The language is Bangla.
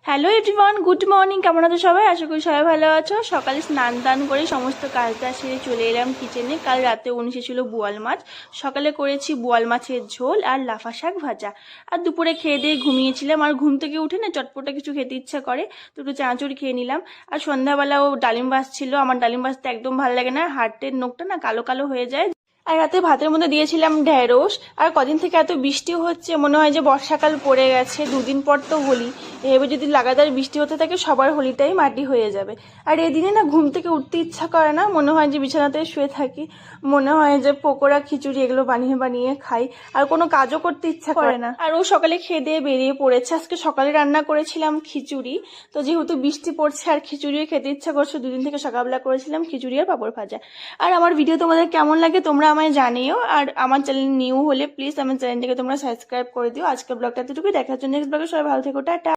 Hello everyone, good morning. কেমন আছো সবাই? আশা করি সবাই ভালো আছো। সকালে স্নান টান করে সমস্ত কাজটা সেরে চলে এলাম কিচেনে। কাল রাতে ছিল বোয়াল মাছ। সকালে করেছি বোয়াল মাছের ঝোল আর লাফা শাক ভাজা। আর দুপুরে খেয়ে দিয়ে ঘুমিয়েছিলাম। আর ঘুম থেকে উঠে না চটপটা কিছু খেতে ইচ্ছা করে, তো একটু চাঁচড়ি খেয়ে নিলাম। আর সন্ধ্যাবেলাও ডালিম ছিল। আমার ডালিম ভাজতে একদম ভালো লাগে না, হাতের নখটা না কালো কালো হয়ে যায়। আর রাতে ভাতের মধ্যে দিয়েছিলাম ঢেঁড়স। আর কদিন থেকে এত বৃষ্টিও হচ্ছে, মনে হয় যে বর্ষাকাল পড়ে গেছে। দুদিন পর তো হোলি, এভাবে যদি লাগাতার বৃষ্টি হতে থাকে সবার হোলিটাই মাটি হয়ে যাবে। আর এদিনে না ঘুম থেকে উঠতে ইচ্ছা করে না, মনে হয় যে বিছানাতে শুয়ে থাকি। মনে হয় যে পকোড়া খিচুড়ি এগুলো বানিয়ে বানিয়ে খাই, আর কোনো কাজও করতে ইচ্ছা করে না। আর ও সকালে খেয়ে দিয়ে বেরিয়ে পড়েছে। আজকে সকালে রান্না করেছিলাম খিচুড়ি, তো যেহেতু বৃষ্টি পড়ছে আর খিচুড়িও খেতে ইচ্ছা করছে, দুদিন থেকে সকালবেলা করেছিলাম খিচুড়ি আর পাঁপড় ভাজা। আর আমার ভিডিও তোমাদের কেমন লাগে তোমরা আমায় জানিও। আর আমার চ্যানেল নিউ হলে প্লিজ আমার চ্যানেলটাকে তোমরা সাবস্ক্রাইব করে দিও। আজকের ব্লগটা এতটুকুই, দেখার জন্য নেক্সট ব্লগে। সবাই ভালো থেকো, টাটা।